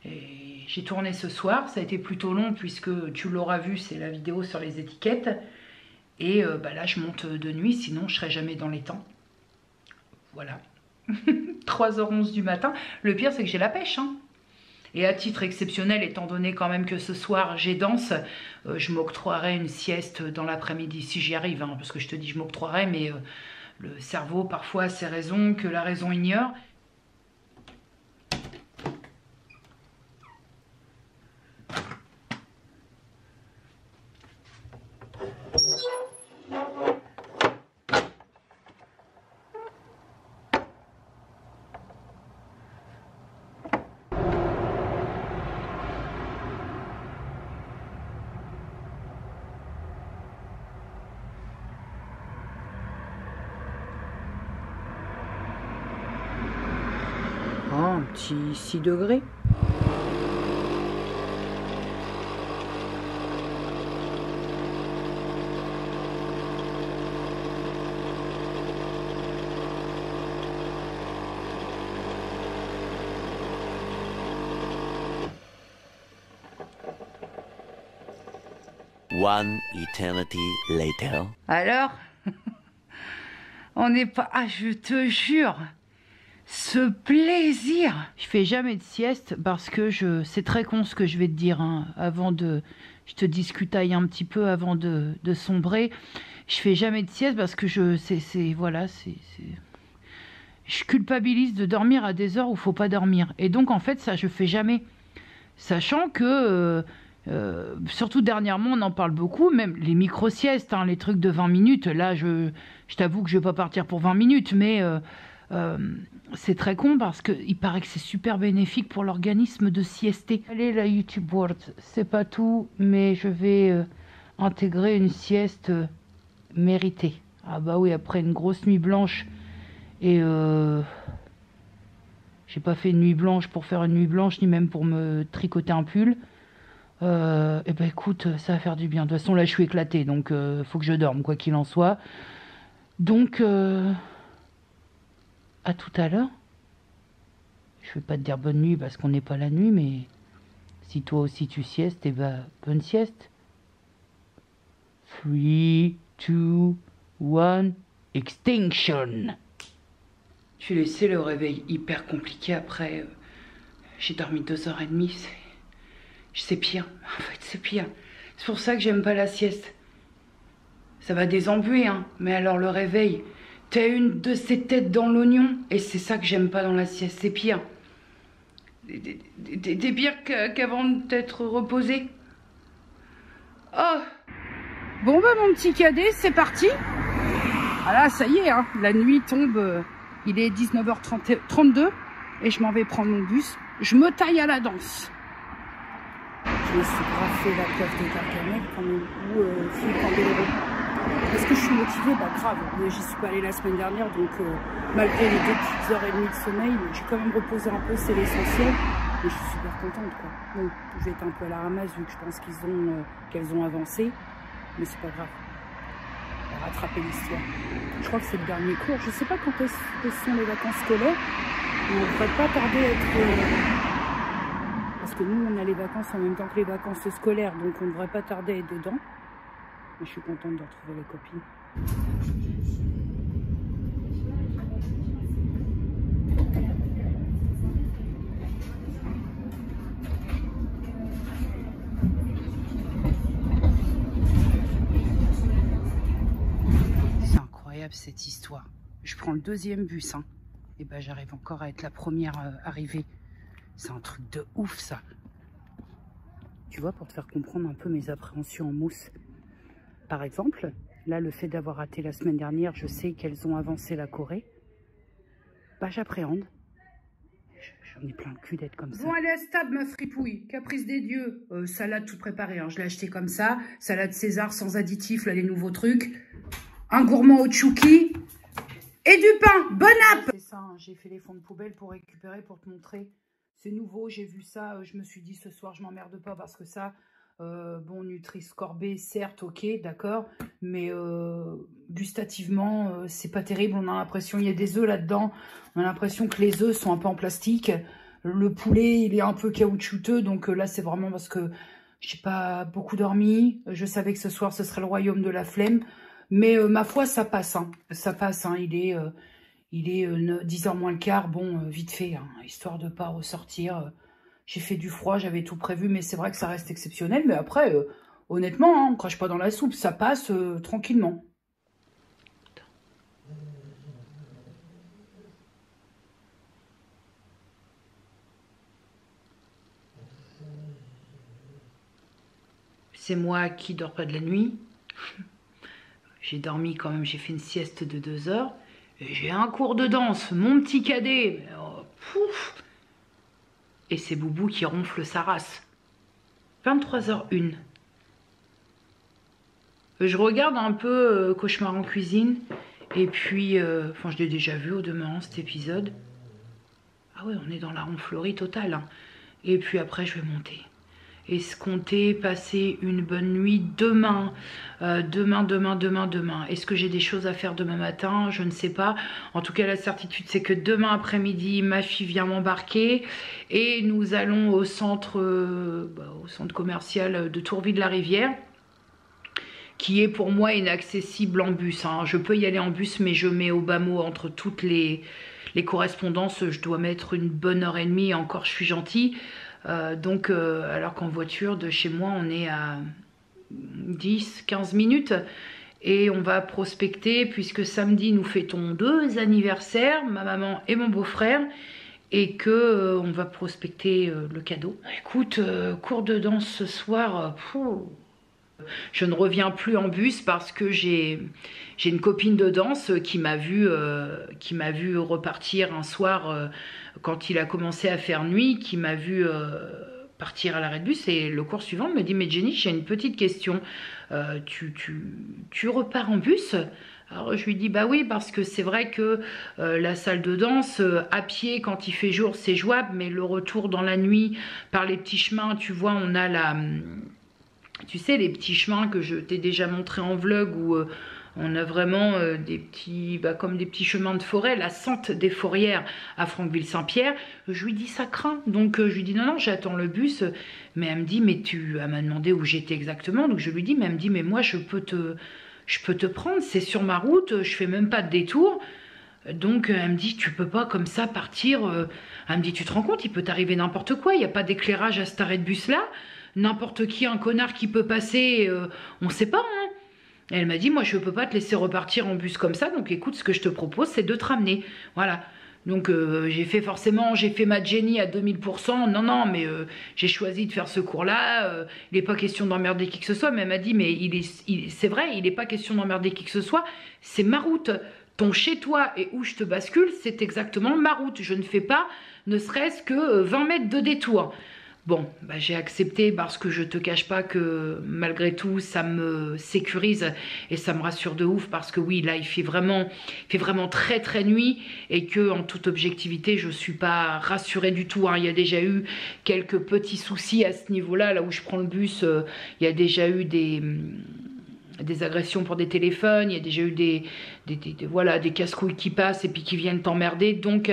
J'ai tourné ce soir, ça a été plutôt long puisque tu l'auras vu, c'est la vidéo sur les étiquettes. Et bah là je monte de nuit, sinon je serai jamais dans les temps. Voilà. 3h11 du matin. Le pire c'est que j'ai la pêche, hein. Et à titre exceptionnel, étant donné quand même que ce soir j'ai danse, je m'octroierai une sieste dans l'après-midi si j'y arrive, hein, parce que je te dis je m'octroierai, mais le cerveau parfois a ses raisons que la raison ignore. Oh, un petit 6 degrés. One eternity later. Alors, on n'est pas... Ah, je te jure, ce plaisir. Je fais jamais de sieste parce que c'est très con ce que je vais te dire, hein, avant de... Je te discutaille un petit peu avant de sombrer. Je fais jamais de sieste parce que voilà, je culpabilise de dormir à des heures où il faut pas dormir. Et donc, en fait, ça, je fais jamais. Sachant que... surtout dernièrement, on en parle beaucoup, même les micro-siestes, hein, les trucs de 20 minutes. Là, je t'avoue que je ne vais pas partir pour 20 minutes, mais c'est très con parce qu'il paraît que c'est super bénéfique pour l'organisme de siester. Allez, la YouTube World, c'est pas tout, mais je vais intégrer une sieste méritée. Ah bah oui, après une grosse nuit blanche, et j'ai pas fait une nuit blanche pour faire une nuit blanche, ni même pour me tricoter un pull. Et ben écoute, ça va faire du bien. De toute façon là je suis éclatée, donc faut que je dorme quoi qu'il en soit. Donc à tout à l'heure. Je vais pas te dire bonne nuit parce qu'on n'est pas la nuit, mais si toi aussi tu siestes, et ben bonne sieste. 3, 2, 1, extinction. J'ai laissé le réveil hyper compliqué après. J'ai dormi 2h30, c'est pire, en fait c'est pire. C'est pour ça que j'aime pas la sieste. Ça va désembuer, hein, mais alors le réveil, t'as une de ces têtes dans l'oignon, et c'est ça que j'aime pas dans la sieste, c'est pire. T'es pire qu'avant d'être reposé. Oh. Bon bah mon petit cadet, c'est parti. Ah là, ça y est, hein, la nuit tombe, il est 19h32, et je m'en vais prendre mon bus. Je me taille à la danse. Je me suis graffé la coiffe de Gargamel quand même, ou Philippe Candeloro. Est-ce que je suis motivée? Bah grave, mais j'y suis pas allée la semaine dernière, donc malgré les 2 petites heures et demie de sommeil, j'ai quand même reposé un peu, c'est l'essentiel. Mais je suis super contente quoi. Bon, je vais être un peu à la ramasse vu que je pense qu'elles ont avancé, mais c'est pas grave. On va rattraper l'histoire. Je crois que c'est le dernier cours, je sais pas quand sont les vacances scolaires, mais on ne devrait pas tarder à être... Parce que nous, on a les vacances en même temps que les vacances scolaires, donc on ne devrait pas tarder à être dedans. Mais je suis contente de retrouver les copines. C'est incroyable cette histoire. Je prends le 2e bus, hein. Et ben j'arrive encore à être la première arrivée. C'est un truc de ouf ça. Tu vois, pour te faire comprendre un peu mes appréhensions en mousse. Par exemple, Là, le fait d'avoir raté la semaine dernière, je sais qu'elles ont avancé la Corée. Bah, j'appréhende. J'en ai plein le cul d'être comme ça. Bon, allez à stable, ma fripouille. Caprice des dieux. Salade toute préparée, hein. Je l'ai acheté comme ça. Salade César sans additifs, là, les nouveaux trucs. Un gourmand au chouki. Et du pain. Bon app. C'est ça, hein. J'ai fait les fonds de poubelle pour récupérer, pour te montrer. C'est nouveau, j'ai vu ça. Je me suis dit, ce soir, je m'emmerde pas parce que ça... bon, Nutri-Score B, certes, ok, d'accord, mais gustativement, c'est pas terrible. On a l'impression, il y a des œufs là-dedans, on a l'impression que les œufs sont un peu en plastique. Le poulet, il est un peu caoutchouteux, donc là, c'est vraiment parce que j'ai pas beaucoup dormi. Je savais que ce soir, ce serait le royaume de la flemme, mais ma foi, ça passe, hein. Ça passe, hein. Il est 10h moins le quart, bon, vite fait, hein, histoire de pas ressortir... J'ai fait du froid, j'avais tout prévu, mais c'est vrai que ça reste exceptionnel. Mais après, honnêtement, hein, on ne crache pas dans la soupe, ça passe tranquillement. C'est moi qui dors pas de la nuit. J'ai dormi quand même, j'ai fait une sieste de 2 heures. Et j'ai un cours de danse, mon petit cadet. Oh, pouf. Et c'est Boubou qui ronfle sa race. 23h01. Je regarde un peu Cauchemar en cuisine. Et puis, enfin je l'ai déjà vu au demeurant cet épisode. Ah ouais, on est dans la ronflerie totale. Hein. Et puis après, je vais monter. Escompter, passer une bonne nuit demain. Demain. Est-ce que j'ai des choses à faire demain matin? Je ne sais pas. En tout cas, la certitude, c'est que demain après-midi, ma fille vient m'embarquer. Et nous allons au centre commercial de Tourville-la-Rivière, qui est pour moi inaccessible en bus. Hein. Je peux y aller en bus, mais je mets au bas mot entre toutes les correspondances. Je dois mettre une bonne heure et demie. Encore, je suis gentille. Alors qu'en voiture de chez moi on est à 10-15 minutes et on va prospecter puisque samedi nous fêtons 2 anniversaires, ma maman et mon beau-frère, et que on va prospecter le cadeau. Écoute, cours de danse ce soir, je ne reviens plus en bus parce que j'ai une copine de danse qui m'a vu repartir un soir quand il a commencé à faire nuit, qui m'a vu partir à l'arrêt de bus, et le cours suivant me dit: mais Jenny, j'ai une petite question, tu repars en bus? Alors je lui dis: bah oui, parce que c'est vrai que la salle de danse à pied quand il fait jour c'est jouable, mais le retour dans la nuit par les petits chemins, tu vois, on a tu sais, les petits chemins que je t'ai déjà montré en vlog où on a vraiment des petits, comme des petits chemins de forêt, la Sente des Fourrières à Franqueville-Saint-Pierre. Je lui dis: ça craint. Donc je lui dis: non, j'attends le bus. Mais elle me dit: mais elle m'a demandé où j'étais exactement. Donc je lui dis: mais elle me dit: mais moi je peux te prendre, c'est sur ma route, je fais même pas de détour. Donc elle me dit: tu peux pas comme ça partir. Elle me dit: tu te rends compte, il peut t'arriver n'importe quoi, il n'y a pas d'éclairage à cet arrêt de bus là. N'importe qui, un connard qui peut passer, on sait pas, hein. Et elle m'a dit: moi je peux pas te laisser repartir en bus comme ça, donc écoute, ce que je te propose c'est de te ramener. Voilà. Donc j'ai fait ma Jenny à 2000%, non, mais j'ai choisi de faire ce cours-là, il n'est pas question d'emmerder qui que ce soit, mais elle m'a dit: mais c'est vrai, il n'est pas question d'emmerder qui que ce soit, c'est ma route. Ton chez-toi et où je te bascule, c'est exactement ma route. Je ne fais pas ne serait-ce que 20 mètres de détour. Bon, j'ai accepté parce que je te cache pas que malgré tout, ça me sécurise et ça me rassure de ouf parce que oui, là, il fait vraiment très très nuit et que en toute objectivité, je suis pas rassurée du tout. Hein. Il y a déjà eu quelques petits soucis à ce niveau-là, là où je prends le bus, il y a déjà eu des agressions pour des téléphones, il y a déjà eu des casse-couilles qui passent et puis qui viennent t'emmerder. Donc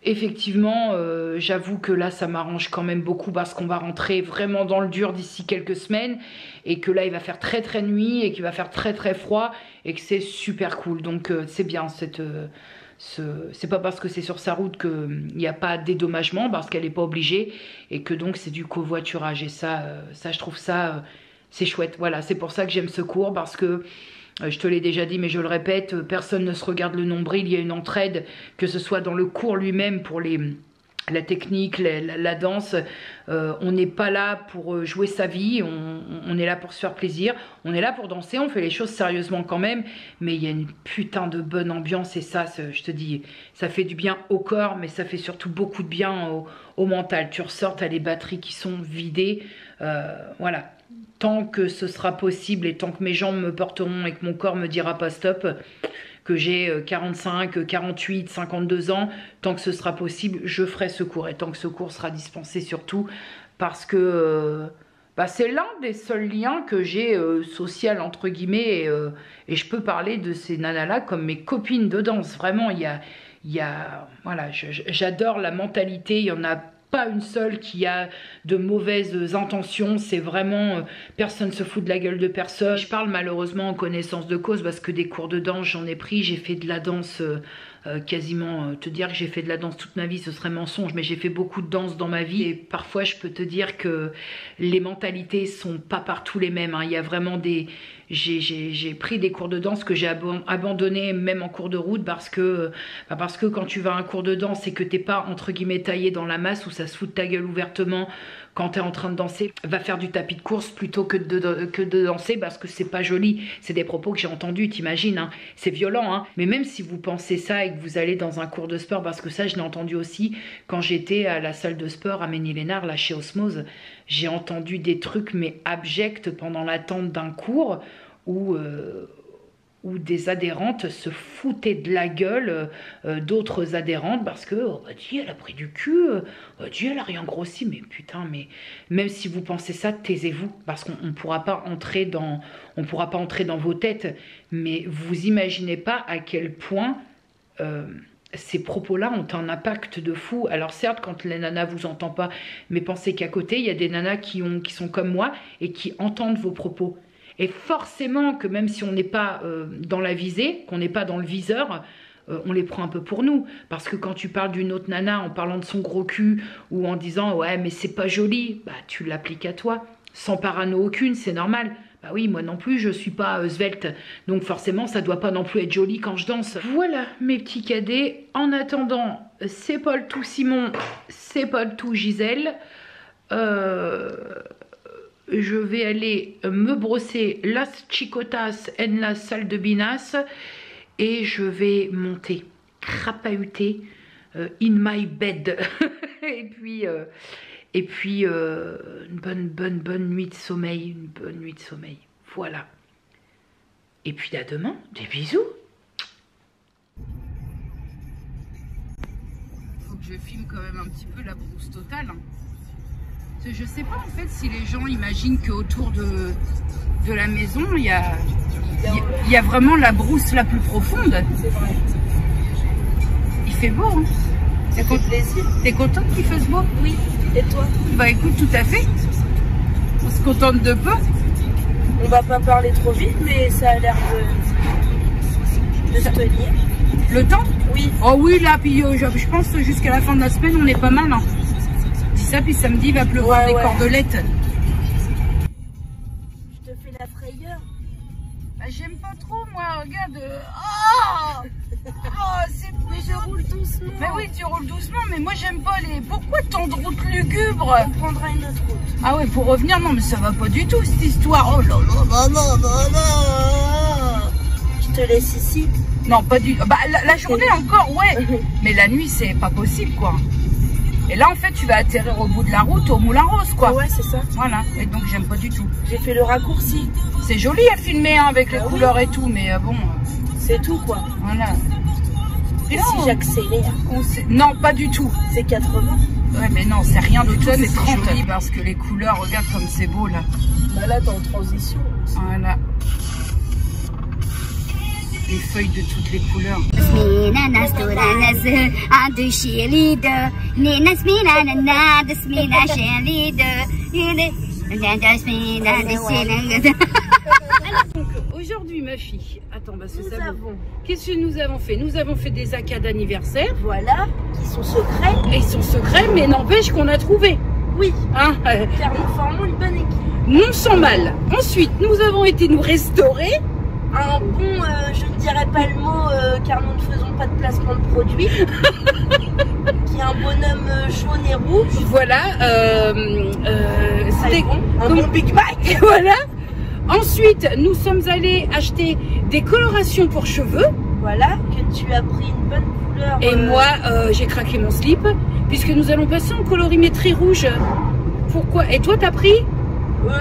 effectivement, j'avoue que là, ça m'arrange quand même beaucoup parce qu'on va rentrer vraiment dans le dur d'ici quelques semaines et que là, il va faire très très nuit et qu'il va faire très très froid et que c'est super cool. Donc c'est bien, c'est pas parce que c'est sur sa route qu'il n'y a pas de dédommagement, parce qu'elle n'est pas obligée et que donc c'est du covoiturage. Et ça je trouve ça, c'est chouette. Voilà, c'est pour ça que j'aime ce cours, parce que je te l'ai déjà dit, mais je le répète, personne ne se regarde le nombril, il y a une entraide, que ce soit dans le cours lui-même pour les la technique, la danse, on n'est pas là pour jouer sa vie, on est là pour se faire plaisir, on est là pour danser, on fait les choses sérieusement quand même, mais il y a une putain de bonne ambiance et ça, je te dis, ça fait du bien au corps, mais ça fait surtout beaucoup de bien au mental. Tu ressors, t'as les batteries qui sont vidées, voilà. Tant que ce sera possible et tant que mes jambes me porteront et que mon corps me dira pas stop, que j'ai 45, 48, 52 ans, tant que ce sera possible, je ferai ce cours. Et tant que ce cours sera dispensé surtout, parce que c'est l'un des seuls liens que j'ai social, entre guillemets, et je peux parler de ces nanas-là comme mes copines de danse. Vraiment, il y a voilà, j'adore la mentalité, il y en a pas une seule qui a de mauvaises intentions, c'est vraiment personne se fout de la gueule de personne. Je parle malheureusement en connaissance de cause parce que des cours de danse j'en ai pris, j'ai fait de la danse quasiment, te dire que j'ai fait de la danse toute ma vie ce serait mensonge, mais j'ai fait beaucoup de danse dans ma vie et parfois je peux te dire que les mentalités sont pas partout les mêmes, hein. Il y a vraiment des... J'ai pris des cours de danse que j'ai abandonné même en cours de route parce que quand tu vas à un cours de danse et que t'es pas entre guillemets taillé dans la masse où ça se fout de ta gueule ouvertement quand tu es en train de danser, va faire du tapis de course plutôt que de danser parce que c'est pas joli. C'est des propos que j'ai entendus, t'imagines, hein. C'est violent, hein. Mais même si vous pensez ça et que vous allez dans un cours de sport, parce que ça je l'ai entendu aussi quand j'étais à la salle de sport à Ménil-Lénard, là chez Osmose, j'ai entendu des trucs mais abjects pendant l'attente d'un cours où des adhérentes se foutaient de la gueule d'autres adhérentes parce que dis, elle a pris du cul, dis, elle a rien grossi, mais putain, mais même si vous pensez ça, taisez-vous parce qu'on ne pourra pas entrer dans vos têtes, mais vous imaginez pas à quel point ces propos-là ont un impact de fou. Alors certes, quand les nanas vous entendent pas, mais pensez qu'à côté, il y a des nanas qui sont comme moi et qui entendent vos propos. Et forcément que même si on n'est pas dans la visée, qu'on n'est pas dans le viseur, on les prend un peu pour nous. Parce que quand tu parles d'une autre nana en parlant de son gros cul ou en disant « ouais mais c'est pas joli », bah tu l'appliques à toi. Sans parano aucune, c'est normal. Bah oui, moi non plus, je suis pas svelte. Donc forcément, ça doit pas non plus être joli quand je danse. Voilà mes petits cadets. En attendant, c'est pas le tout Simon, c'est pas le tout Gisèle. Je vais aller me brosser las chicotas en la salle de binas et je vais monter, crapahuter in my bed. et puis une bonne nuit de sommeil, une bonne nuit de sommeil. Voilà. Et puis à demain, des bisous. Faut que je filme quand même un petit peu la brousse totale, hein. Je sais pas en fait si les gens imaginent qu'autour de la maison il y a vraiment la brousse la plus profonde. C'est vrai. Il fait beau, hein. Ça fait plaisir. T'es contente qu'il fasse beau? Oui. Et toi? Bah écoute, tout à fait. On se contente de peu. On va pas parler trop vite, mais ça a l'air de se tenir. Le temps? Oui. Oh oui, là, puis je pense que jusqu'à la fin de la semaine, on est pas mal, hein. Ça, puis samedi, il va pleuvoir des cordelettes. Je te fais la frayeur. Bah, j'aime pas trop, moi, regarde. Oh, mais je roule doucement. Mais oui, tu roules doucement, mais moi, j'aime pas les... Pourquoi tant de route lugubre? On prendra une autre route. Ah ouais, pour revenir, non, mais ça va pas du tout, cette histoire. Oh là là, maman. Je te laisse ici. Non, pas du tout. Bah, la journée encore, ouais. Mais la nuit, c'est pas possible, quoi. Et là, en fait, tu vas atterrir au bout de la route, au Moulin Rose, quoi. Ouais, c'est ça. Voilà. Et donc, j'aime pas du tout. J'ai fait le raccourci. C'est joli à filmer, hein, avec les couleurs et tout, mais bon. C'est tout, quoi. Voilà. Et si j'accélère? Non, pas du tout. C'est 80. Ouais, mais non, c'est rien de tout, c'est 30. Joli parce que les couleurs, regarde comme c'est beau, là. Bah là, t'es en transition. Voilà. Les feuilles de toutes les couleurs. Aujourd'hui, ma fille, attends, parce que ça vaut. Qu'est-ce que nous avons fait? Nous avons fait des acas d'anniversaire. Voilà, qui sont secrets. Et ils sont secrets, mais n'empêche qu'on a trouvé. Oui, hein, car nous formons une bonne équipe. Non sans mal. Ensuite, nous avons été nous restaurer. un bon, je ne dirais pas le mot car nous ne faisons pas de placement de produit, qui est un bonhomme jaune et rouge. Voilà, c'était bon, un bon Big Mac. Voilà. Ensuite, nous sommes allés acheter des colorations pour cheveux. Voilà, que tu as pris une bonne couleur. Et moi, j'ai craqué mon slip, puisque nous allons passer en colorimétrie rouge. Pourquoi? Et toi, t'as pris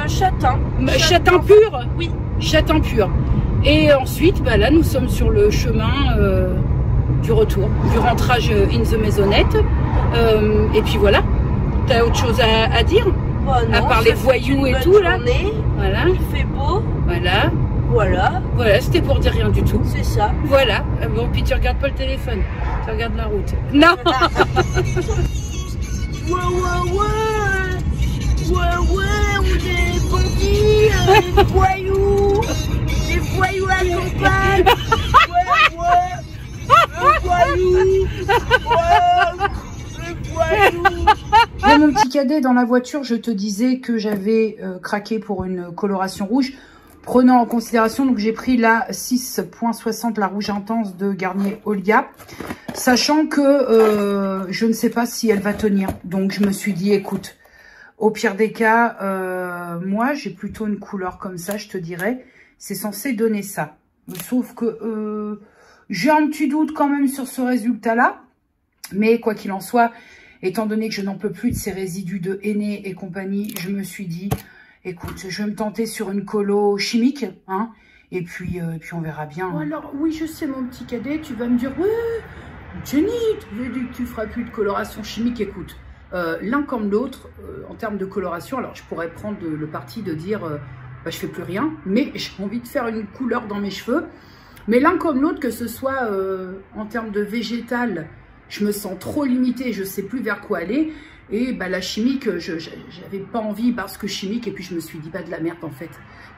châtain. Châtain pur? Oui. Châtain pur. Et ensuite, bah là, nous sommes sur le chemin du retour, du rentrage in the maisonnette. Et puis voilà. T'as autre chose à dire? Bah non, à part les voyous et tout là. Voilà. Il fait beau. Voilà. Voilà. Voilà, c'était pour dire rien du tout. C'est ça. Voilà. Bon, puis tu regardes pas le téléphone. Tu regardes la route. Non. Ouais, on est bandits, les voyous à la campagne. Bon, mon petit cadet, dans la voiture, je te disais que j'avais craqué pour une coloration rouge. Prenant en considération, donc j'ai pris la 6.60, la rouge intense de Garnier Olia, sachant que je ne sais pas si elle va tenir. Donc je me suis dit, écoute, au pire des cas, moi j'ai plutôt une couleur comme ça, je te dirais, c'est censé donner ça. Sauf que j'ai un petit doute quand même sur ce résultat-là, mais quoi qu'il en soit, étant donné que je n'en peux plus de ces résidus de henné et compagnie, je me suis dit, écoute, je vais me tenter sur une colo chimique, hein, et puis on verra bien. Hein. Alors, oui, je sais, mon petit cadet, tu vas me dire, ouais, Jenny, tu veux dire que tu feras plus de coloration chimique. Écoute, l'un comme l'autre, en termes de coloration, alors je pourrais prendre le parti de dire, bah, je fais plus rien, mais j'ai envie de faire une couleur dans mes cheveux. Mais l'un comme l'autre, que ce soit en termes de végétal, je me sens trop limitée, je sais plus vers quoi aller. Et bah, la chimique, j'avais pas envie parce que chimique. Et puis je me suis dit, bah, de la merde en fait.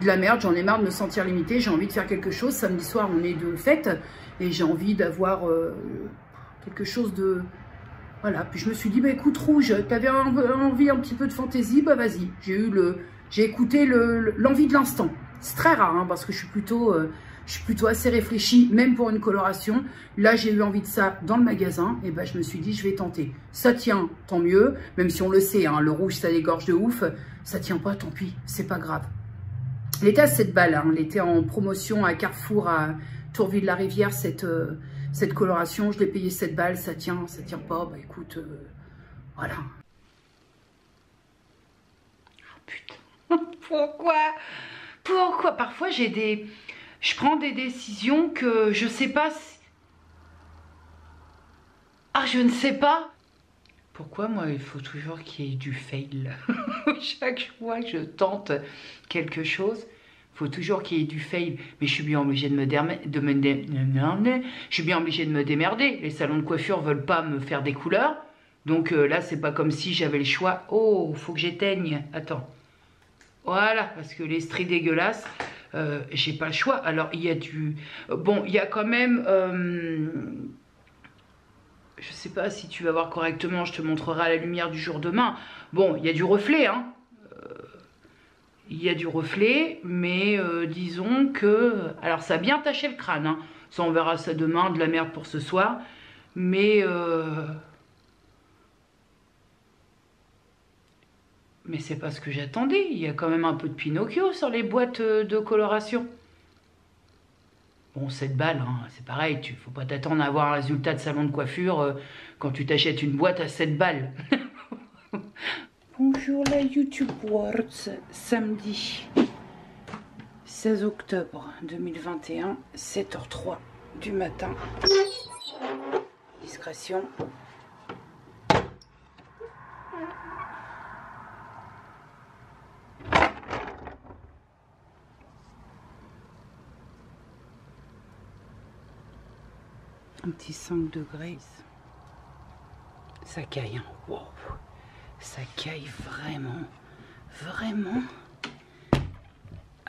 De la merde, j'en ai marre de me sentir limitée. J'ai envie de faire quelque chose. Samedi soir, on est de fête. Et j'ai envie d'avoir quelque chose de... Voilà. Puis je me suis dit, bah écoute, rouge, t'avais envie un petit peu de fantaisie, bah vas-y. J'ai écouté l'envie de l'instant. C'est très rare, hein, parce que je suis plutôt assez réfléchie, même pour une coloration. Là, j'ai eu envie de ça dans le magasin, et ben je me suis dit, je vais tenter. Ça tient, tant mieux, même si on le sait, hein, le rouge, ça dégorge de ouf. Ça tient pas, tant pis, c'est pas grave. Elle était à 7 balles, hein, elle était en promotion à Carrefour, à Tourville-la-Rivière, cette coloration. Je l'ai payé 7 balles, ça tient pas, bah écoute, voilà. Oh, putain, pourquoi parfois je prends des décisions que je sais pas si... Ah, je ne sais pas. Pourquoi, moi, il faut toujours qu'il y ait du fail. Chaque fois que je tente quelque chose, il faut toujours qu'il y ait du fail. Mais je suis bien obligée de me démerder. Les salons de coiffure veulent pas me faire des couleurs. Donc là, c'est pas comme si j'avais le choix. Oh, faut que j'éteigne. Attends. Voilà, parce que les stries dégueulasses... j'ai pas le choix. Alors il y a du... Bon, il y a quand même... je sais pas si tu vas voir correctement, je te montrerai à la lumière du jour demain. Bon, il y a du reflet, hein. Il y a du reflet, mais disons que... Alors ça a bien taché le crâne, hein. Ça, on verra ça demain, de la merde pour ce soir. Mais... Mais c'est pas ce que j'attendais. Il y a quand même un peu de Pinocchio sur les boîtes de coloration. Bon, 7 balles, hein, c'est pareil. Il ne faut pas t'attendre à avoir un résultat de salon de coiffure quand tu t'achètes une boîte à 7 balles. Bonjour la YouTube World. Samedi 16 octobre 2021, 7h03 du matin. Discrétion. Un petit 5 degrés. Ça caille, hein. Wow. Ça caille vraiment. Vraiment.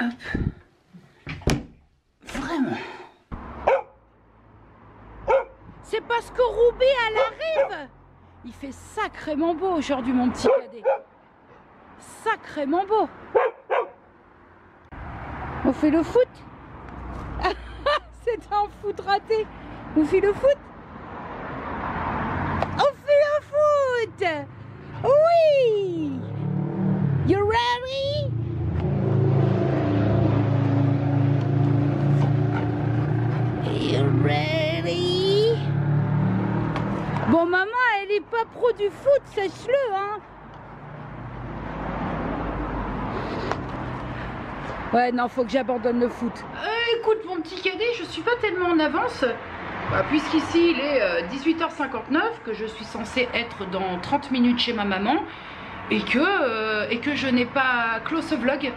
Hop. Vraiment. C'est parce que Roubaix, elle arrive. Il fait sacrément beau aujourd'hui, mon petit cadet. Sacrément beau. On fait le foot. C'est un foot raté. On fait le foot? On fait le foot! Oui! You ready? You ready? Bon, maman, elle est pas pro du foot, sache-le, hein? Ouais, non, faut que j'abandonne le foot. Écoute, mon petit cadet, je suis pas tellement en avance. Bah, puisqu'ici, il est 18h59, que je suis censée être dans 30 minutes chez ma maman, et que je n'ai pas clos ce vlog.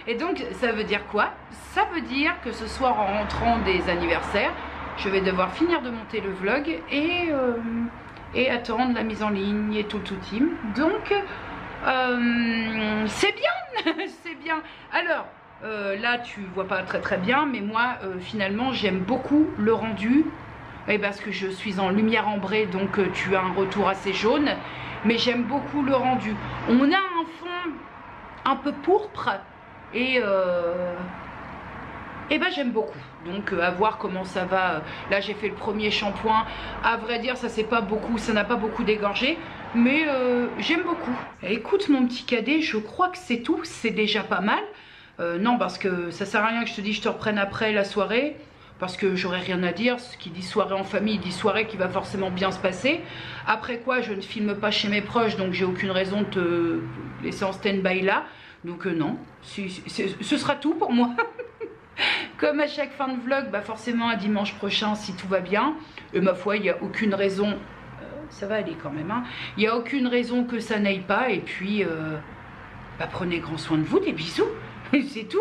Et donc, ça veut dire quoi? Ça veut dire que ce soir, en rentrant des anniversaires, je vais devoir finir de monter le vlog et attendre la mise en ligne et tout team. Donc, c'est bien, c'est bien. Alors, là, tu vois pas très bien, mais moi, finalement, j'aime beaucoup le rendu. Et parce que je suis en lumière ambrée, donc tu as un retour assez jaune. Mais j'aime beaucoup le rendu. On a un fond un peu pourpre et ben j'aime beaucoup. Donc à voir comment ça va. Là j'ai fait le premier shampoing. À vrai dire ça c'est pas beaucoup, ça n'a pas beaucoup dégorgé. Mais j'aime beaucoup. Écoute mon petit cadet, je crois que c'est tout. C'est déjà pas mal. Non parce que ça sert à rien que je te dise je te reprenne après la soirée. Parce que j'aurais rien à dire, ce qui dit soirée en famille dit soirée qui va forcément bien se passer. Après quoi, je ne filme pas chez mes proches, donc j'ai aucune raison de te laisser en stand-by là. Donc non, ce sera tout pour moi. Comme à chaque fin de vlog, bah forcément à dimanche prochain si tout va bien. Et ma foi, il n'y a aucune raison, ça va aller quand même, hein. Il n'y a aucune raison que ça n'aille pas. Et puis, bah, prenez grand soin de vous, des bisous. C'est tout.